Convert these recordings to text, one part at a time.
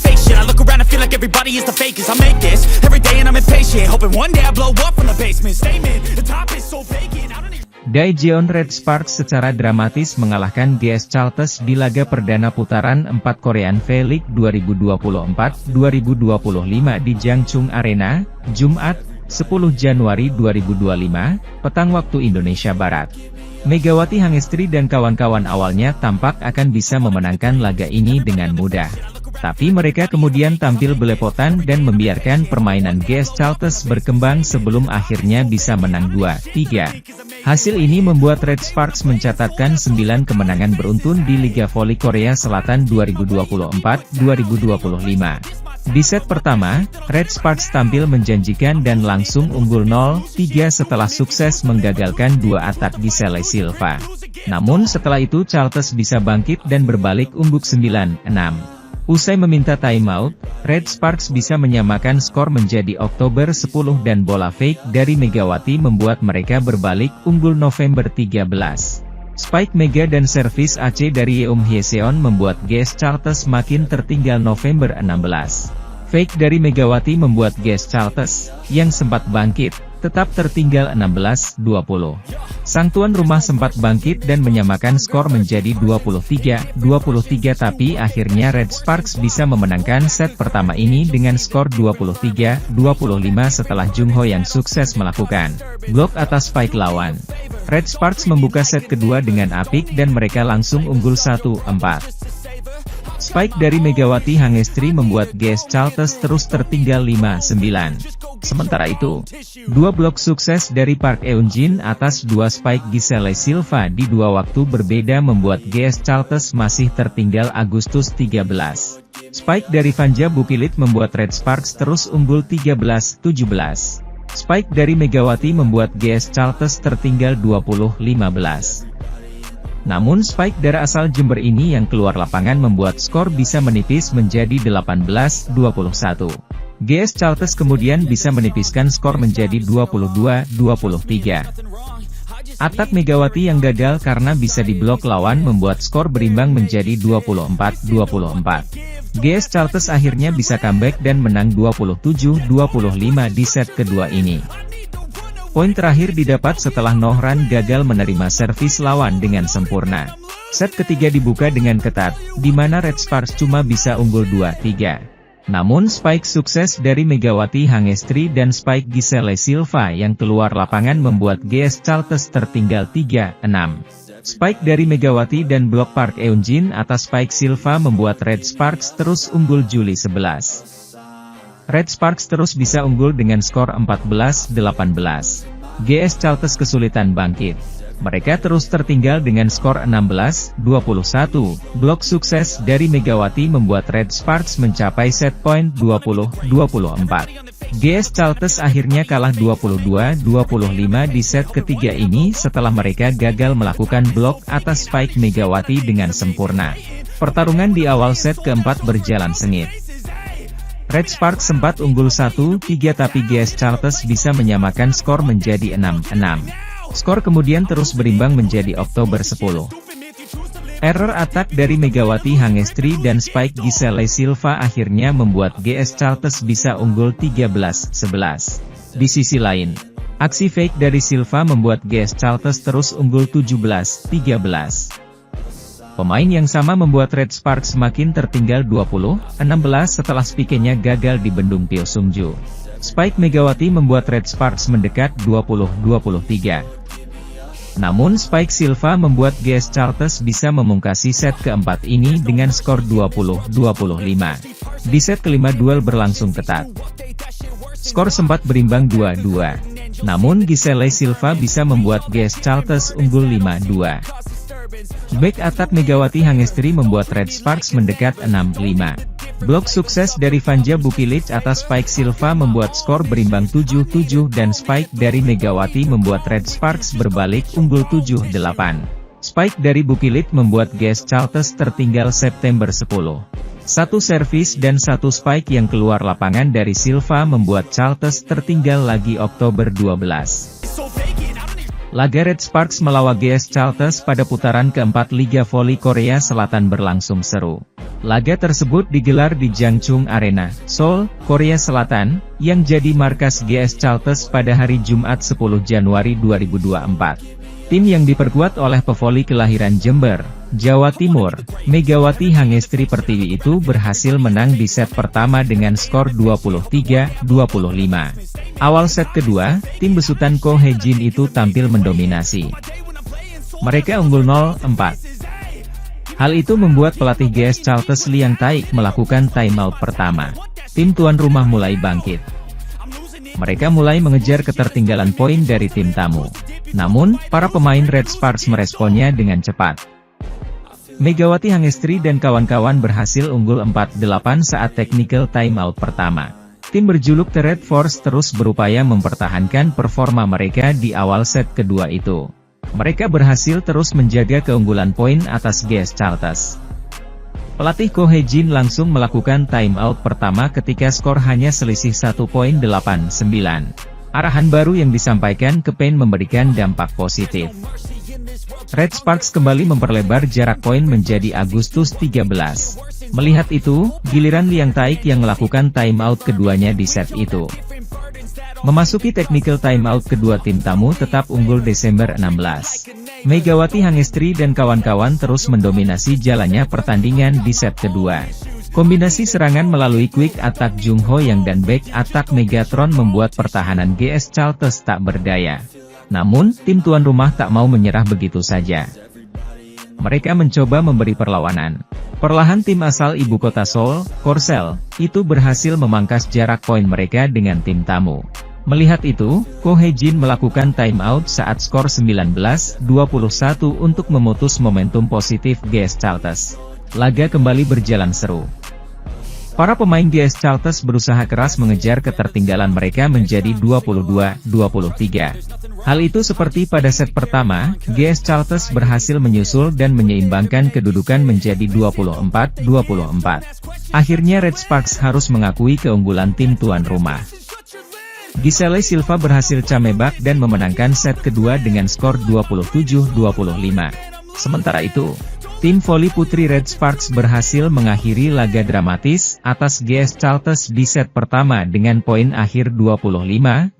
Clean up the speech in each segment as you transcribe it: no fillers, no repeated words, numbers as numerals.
fake shit. I look around and feel like everybody is the fakest. I make this every day and I'm impatient, hoping one day I blow up from the basement. Statement, the top is so vacant, I don't even... Daejeon Red Sparks secara dramatis mengalahkan GS Chalters di laga perdana putaran 4 Korean V-League 2024-2025 di Jangchung Arena, Jumat, 10 Januari 2025, petang waktu Indonesia Barat. Megawati Hangestri dan kawan-kawan awalnya tampak akan bisa memenangkan laga ini dengan mudah. Tapi mereka kemudian tampil belepotan dan membiarkan permainan GS Chalters berkembang sebelum akhirnya bisa menang 2-3. Hasil ini membuat Red Sparks mencatatkan 9 kemenangan beruntun di Liga Voli Korea Selatan 2024-2025. Di set pertama, Red Sparks tampil menjanjikan dan langsung unggul 0-3 setelah sukses menggagalkan 2 atak di Sele Silva. Namun setelah itu Chalters bisa bangkit dan berbalik unggul 9-6. Usai meminta timeout, Red Sparks bisa menyamakan skor menjadi Oktober 10 dan bola fake dari Megawati membuat mereka berbalik unggul November 13. Spike Mega dan servis AC dari Yeom Hyeseon membuat GS Chalters makin tertinggal November 16. Fake dari Megawati membuat GS Chalters, yang sempat bangkit, tetap tertinggal 16-20. Sang tuan rumah sempat bangkit dan menyamakan skor menjadi 23-23 tapi akhirnya Red Sparks bisa memenangkan set pertama ini dengan skor 23-25 setelah Jung Ho yang sukses melakukan blok atas spike lawan. Red Sparks membuka set kedua dengan apik dan mereka langsung unggul 1-4. Spike dari Megawati Hangestri membuat GS Chalters terus tertinggal 5-9. Sementara itu, 2 blok sukses dari Park Eun-jin atas 2 spike Giselle Silva di 2 waktu berbeda membuat GS Chalters masih tertinggal Agustus 13. Spike dari Vanja Bukilit membuat Red Sparks terus unggul 13-17. Spike dari Megawati membuat GS Chalters tertinggal 20-15. Namun spike dari asal Jember ini yang keluar lapangan membuat skor bisa menipis menjadi 18-21. GS Chalters kemudian bisa menipiskan skor menjadi 22-23. Atak Megawati yang gagal karena bisa diblok lawan membuat skor berimbang menjadi 24-24. GS Chalters akhirnya bisa comeback dan menang 27-25 di set kedua ini. Poin terakhir didapat setelah Nohran gagal menerima servis lawan dengan sempurna. Set ketiga dibuka dengan ketat, di mana Red Sparks cuma bisa unggul 2-3. Namun spike sukses dari Megawati Hangestri dan spike Giselle Silva yang keluar lapangan membuat GS Chalters tertinggal 3-6. Spike dari Megawati dan blok Park Eun-jin atas spike Silva membuat Red Sparks terus unggul Juli 11. Red Sparks terus bisa unggul dengan skor 14-18. GS Chalters kesulitan bangkit. Mereka terus tertinggal dengan skor 16-21. Blok sukses dari Megawati membuat Red Sparks mencapai set point 20-24. GS Chalters akhirnya kalah 22-25 di set ketiga ini setelah mereka gagal melakukan blok atas spike Megawati dengan sempurna. Pertarungan di awal set keempat berjalan sengit. Red Sparks sempat unggul 1-3 tapi GS Chalters bisa menyamakan skor menjadi 6-6. Skor kemudian terus berimbang menjadi Oktober 10. Error atak dari Megawati Hangestri dan spike Giselle Silva akhirnya membuat GS Chalters bisa unggul 13-11. Di sisi lain, aksi fake dari Silva membuat GS Chalters terus unggul 17-13. Pemain yang sama membuat Red Sparks makin tertinggal 20-16 setelah spike-nya gagal dibendung Pyo Sung-ju. Spike Megawati membuat Red Sparks mendekat 20-23. Namun spike Silva membuat GS Chalters bisa memungkasi set keempat ini dengan skor 20-25. Di set kelima duel berlangsung ketat. Skor sempat berimbang 2-2. Namun Giselle Silva bisa membuat GS Chalters unggul 5-2. Back attack Megawati Hangestri membuat Red Sparks mendekat 6-5. Blok sukses dari Vanja Bukilit atas spike Silva membuat skor berimbang 7-7 dan spike dari Megawati membuat Red Sparks berbalik unggul 7-8. Spike dari Bukilit membuat GS Chalters tertinggal September 10. Satu servis dan satu spike yang keluar lapangan dari Silva membuat Chalters tertinggal lagi Oktober 12. Laga Red Sparks melawan GS Charltes pada putaran keempat Liga Voli Korea Selatan berlangsung seru. Laga tersebut digelar di Jangchung Arena, Seoul, Korea Selatan, yang jadi markas GS Charltes pada hari Jumat 10 Januari 2024. Tim yang diperkuat oleh pevoli kelahiran Jember, Jawa Timur, Megawati Hangestri Pertiwi itu berhasil menang di set pertama dengan skor 23-25. Awal set kedua, tim besutan Ko Hye-jin itu tampil mendominasi. Mereka unggul 0-4. Hal itu membuat pelatih GS Charltes Liang Taik melakukan timeout pertama. Tim tuan rumah mulai bangkit. Mereka mulai mengejar ketertinggalan poin dari tim tamu. Namun, para pemain Red Sparks meresponnya dengan cepat. Megawati Hangestri dan kawan-kawan berhasil unggul 4-8 saat technical timeout pertama. Tim berjuluk The Red Force terus berupaya mempertahankan performa mereka di awal set kedua itu. Mereka berhasil terus menjaga keunggulan poin atas GS Charltes. Pelatih Ko Hye-jin langsung melakukan timeout pertama ketika skor hanya selisih 1.89. Arahan baru yang disampaikan ke Pain memberikan dampak positif. Red Sparks kembali memperlebar jarak poin menjadi Agustus 13. Melihat itu, giliran Liang Taik yang melakukan timeout keduanya di set itu. Memasuki technical timeout kedua tim tamu tetap unggul Desember 16. Megawati Hangestri dan kawan-kawan terus mendominasi jalannya pertandingan di set kedua. Kombinasi serangan melalui quick attack Jung Ho Yang dan back attack Megatron membuat pertahanan GS Charltes tak berdaya. Namun, tim tuan rumah tak mau menyerah begitu saja. Mereka mencoba memberi perlawanan. Perlahan tim asal ibu kota Seoul, Korsel, itu berhasil memangkas jarak poin mereka dengan tim tamu. Melihat itu, Ko Hye-jin melakukan timeout saat skor 19-21 untuk memutus momentum positif GS Charltes. Laga kembali berjalan seru. Para pemain GS Charltes berusaha keras mengejar ketertinggalan mereka menjadi 22-23. Hal itu seperti pada set pertama, GS Charltes berhasil menyusul dan menyeimbangkan kedudukan menjadi 24-24. Akhirnya Red Sparks harus mengakui keunggulan tim tuan rumah. Giselle Silva berhasil comeback dan memenangkan set kedua dengan skor 27-25. Sementara itu, tim voli putri Red Sparks berhasil mengakhiri laga dramatis atas GS Charltes di set pertama dengan poin akhir 25-23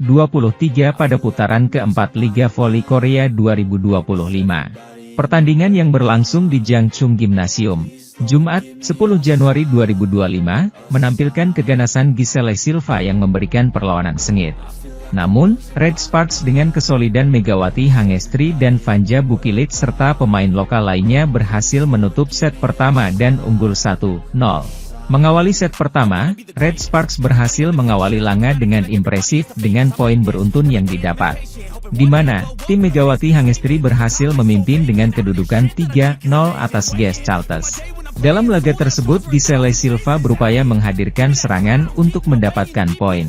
pada putaran keempat Liga Voli Korea 2025. Pertandingan yang berlangsung di Jangchung Gymnasium, Jumat, 10 Januari 2025, menampilkan keganasan Giselle Silva yang memberikan perlawanan sengit. Namun, Red Sparks dengan kesolidan Megawati Hangestri dan Vanja Bukilit serta pemain lokal lainnya berhasil menutup set pertama dan unggul 1-0. Mengawali set pertama, Red Sparks berhasil mengawali laga dengan impresif dengan poin beruntun yang didapat. Di mana, tim Megawati Hangestri berhasil memimpin dengan kedudukan 3-0 atas GS Charltes. Dalam laga tersebut Giselle Silva berupaya menghadirkan serangan untuk mendapatkan poin.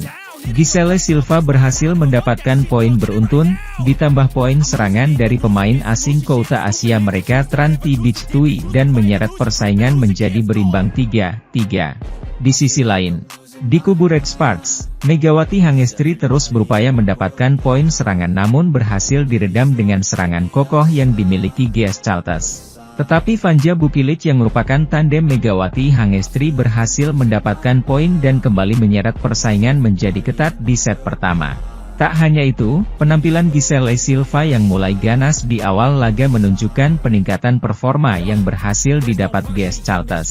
Giselle Silva berhasil mendapatkan poin beruntun, ditambah poin serangan dari pemain asing kota Asia mereka Tran Thi Bich Tui dan menyeret persaingan menjadi berimbang 3-3. Di sisi lain, di kubu Red Sparks, Megawati Hangestri terus berupaya mendapatkan poin serangan namun berhasil diredam dengan serangan kokoh yang dimiliki GS Charltes. Tetapi Vanja Bukilit yang merupakan tandem Megawati Hangestri berhasil mendapatkan poin dan kembali menyeret persaingan menjadi ketat di set pertama. Tak hanya itu, penampilan Giselle Silva yang mulai ganas di awal laga menunjukkan peningkatan performa yang berhasil didapat GS Charltes.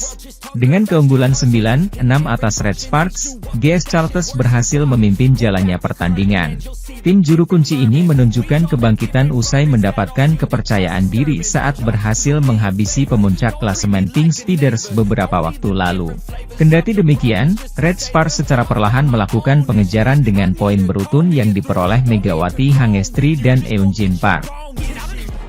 Dengan keunggulan 9-6 atas Red Sparks, GS Charltes berhasil memimpin jalannya pertandingan. Tim juru kunci ini menunjukkan kebangkitan usai mendapatkan kepercayaan diri saat berhasil menghabisi pemuncak klasemen Pink Speeders beberapa waktu lalu. Kendati demikian, Red Sparks secara perlahan melakukan pengejaran dengan poin beruntun yang diperoleh Megawati Hangestri dan Eunjin Park.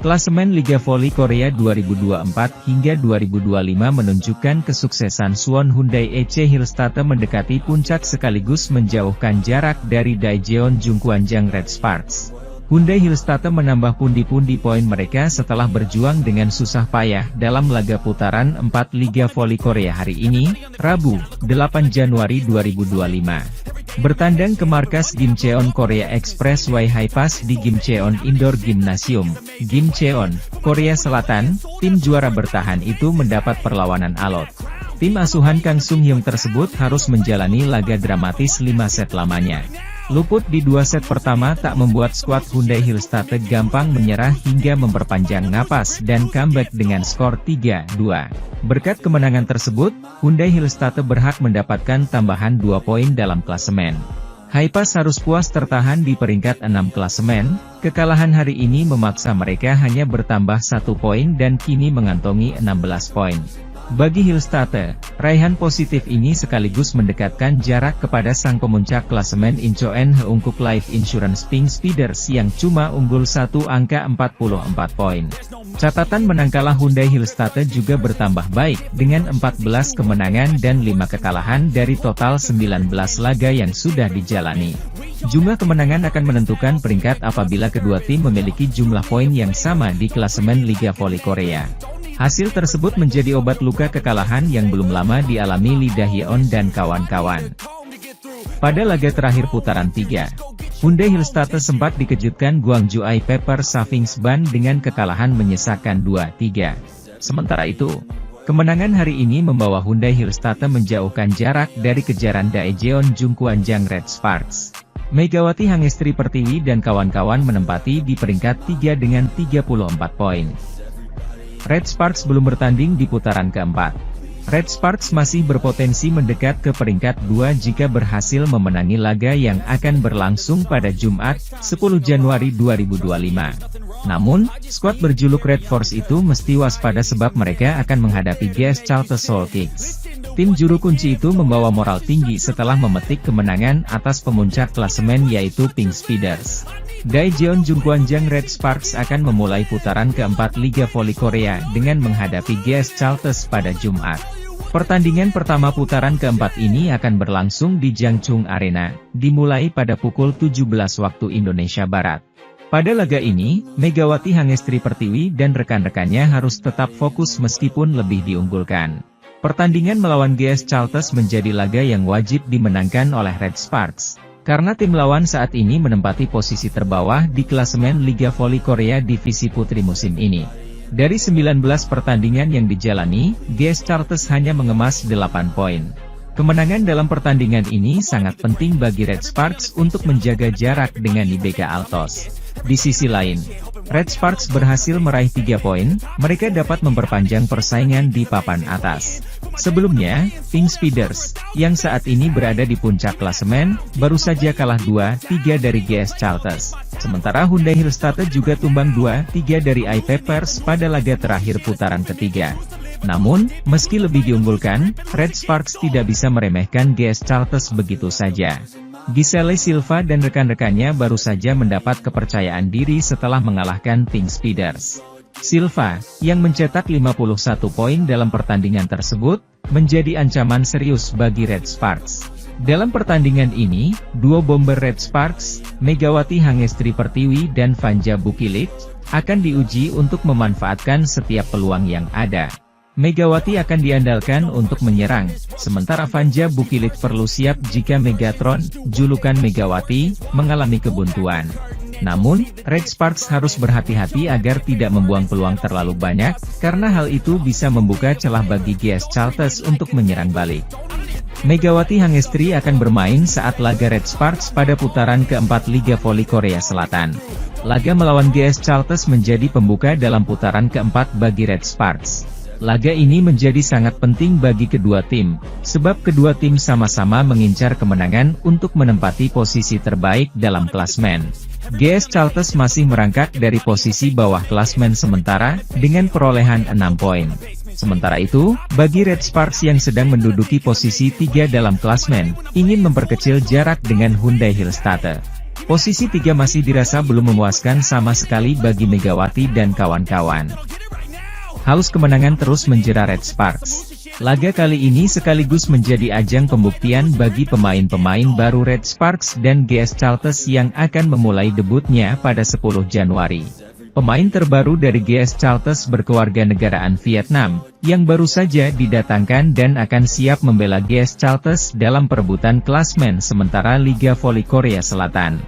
Klasemen Liga Voli Korea 2024 hingga 2025 menunjukkan kesuksesan Suwon Hyundai EC Hillstatte mendekati puncak sekaligus menjauhkan jarak dari Daejeon Jungkwanjang Red Sparks. Hyundai Hillstatte menambah pundi-pundi poin mereka setelah berjuang dengan susah payah dalam laga putaran 4 Liga Voli Korea hari ini, Rabu, 8 Januari 2025. Bertandang ke markas Gimcheon Korea Expressway Hi-Pass di Gimcheon Indoor Gymnasium, Gimcheon, Korea Selatan, tim juara bertahan itu mendapat perlawanan alot. Tim asuhan Kang Sung-hyung tersebut harus menjalani laga dramatis 5 set lamanya. Luput di 2 set pertama tak membuat skuad Hyundai Hillstate gampang menyerah hingga memperpanjang napas dan comeback dengan skor 3-2. Berkat kemenangan tersebut, Hyundai Hillstate berhak mendapatkan tambahan 2 poin dalam klasemen. Hi-Pass harus puas tertahan di peringkat 6 klasemen, kekalahan hari ini memaksa mereka hanya bertambah 1 poin dan kini mengantongi 16 poin. Bagi Hillstate, raihan positif ini sekaligus mendekatkan jarak kepada sang pemuncak klasemen Incheon Heungkuk Life Insurance Pink Speeders yang cuma unggul 1 angka 44 poin. Catatan menang kalah Hyundai Hillstate juga bertambah baik, dengan 14 kemenangan dan 5 kekalahan dari total 19 laga yang sudah dijalani. Jumlah kemenangan akan menentukan peringkat apabila kedua tim memiliki jumlah poin yang sama di klasemen Liga Voli Korea. Hasil tersebut menjadi obat luka kekalahan yang belum lama dialami Lee Da-hyeon dan kawan-kawan. Pada laga terakhir putaran 3, Hyundai Hillstate sempat dikejutkan Gwangju I Pepper Savings Band dengan kekalahan menyesakan 2-3. Sementara itu, kemenangan hari ini membawa Hyundai Hillstate menjauhkan jarak dari kejaran Daejeon Jungkwanjang Red Sparks. Megawati Hangestri Pertiwi dan kawan-kawan menempati di peringkat 3 dengan 34 poin. Red Sparks belum bertanding di putaran keempat. Red Sparks masih berpotensi mendekat ke peringkat 2 jika berhasil memenangi laga yang akan berlangsung pada Jumat, 10 Januari 2025. Namun, skuad berjuluk Red Force itu mesti waspada sebab mereka akan menghadapi GS Chalte Seoul Kicks. Tim juru kunci itu membawa moral tinggi setelah memetik kemenangan atas pemuncak klasemen yaitu Pink Speeders. Daejeon Jungkwanjang Red Sparks akan memulai putaran keempat Liga Voli Korea dengan menghadapi GS Chaltes pada Jumat. Pertandingan pertama putaran keempat ini akan berlangsung di Jangchung Arena, dimulai pada pukul 17 waktu Indonesia Barat. Pada laga ini, Megawati Hangestri Pertiwi dan rekan-rekannya harus tetap fokus meskipun lebih diunggulkan. Pertandingan melawan GS Chaltes menjadi laga yang wajib dimenangkan oleh Red Sparks, karena tim lawan saat ini menempati posisi terbawah di klasemen Liga Voli Korea Divisi Putri musim ini. Dari 19 pertandingan yang dijalani, GS Chaltes hanya mengemas 8 poin. Kemenangan dalam pertandingan ini sangat penting bagi Red Sparks untuk menjaga jarak dengan IBK Altos. Di sisi lain, Red Sparks berhasil meraih 3 poin, mereka dapat memperpanjang persaingan di papan atas. Sebelumnya, Pink Speeders, yang saat ini berada di puncak klasemen, baru saja kalah 2-3 dari GS Chaltes. Sementara Hyundai Hillstate juga tumbang 2-3 dari I Peppers pada laga terakhir putaran ketiga. Namun, meski lebih diunggulkan, Red Sparks tidak bisa meremehkan GS Chaltes begitu saja. Giselle Silva dan rekan-rekannya baru saja mendapat kepercayaan diri setelah mengalahkan Pink Speeders. Silva, yang mencetak 51 poin dalam pertandingan tersebut, menjadi ancaman serius bagi Red Sparks. Dalam pertandingan ini, duo bomber Red Sparks, Megawati Hangestri Pertiwi dan Vanja Bukilit, akan diuji untuk memanfaatkan setiap peluang yang ada. Megawati akan diandalkan untuk menyerang, sementara Vanja Bukilit perlu siap jika Megatron, julukan Megawati, mengalami kebuntuan. Namun, Red Sparks harus berhati-hati agar tidak membuang peluang terlalu banyak, karena hal itu bisa membuka celah bagi GS Chaltes untuk menyerang balik. Megawati Hangestri akan bermain saat laga Red Sparks pada putaran keempat Liga Voli Korea Selatan. Laga melawan GS Chaltes menjadi pembuka dalam putaran keempat bagi Red Sparks. Laga ini menjadi sangat penting bagi kedua tim, sebab kedua tim sama-sama mengincar kemenangan untuk menempati posisi terbaik dalam klasmen. GS Chaltes masih merangkak dari posisi bawah klasmen sementara, dengan perolehan 6 poin. Sementara itu, bagi Red Sparks yang sedang menduduki posisi 3 dalam klasmen, ingin memperkecil jarak dengan Hyundai Hillstate. Posisi 3 masih dirasa belum memuaskan sama sekali bagi Megawati dan kawan-kawan. Haus kemenangan terus menjera Red Sparks. Laga kali ini sekaligus menjadi ajang pembuktian bagi pemain-pemain baru Red Sparks dan GS Chaltes yang akan memulai debutnya pada 10 Januari. pemain terbaru dari GS Chalters berkewarganegaraan Vietnam, yang baru saja didatangkan dan akan siap membela GS Chalters dalam perebutan klasmen sementara Liga Voli Korea Selatan.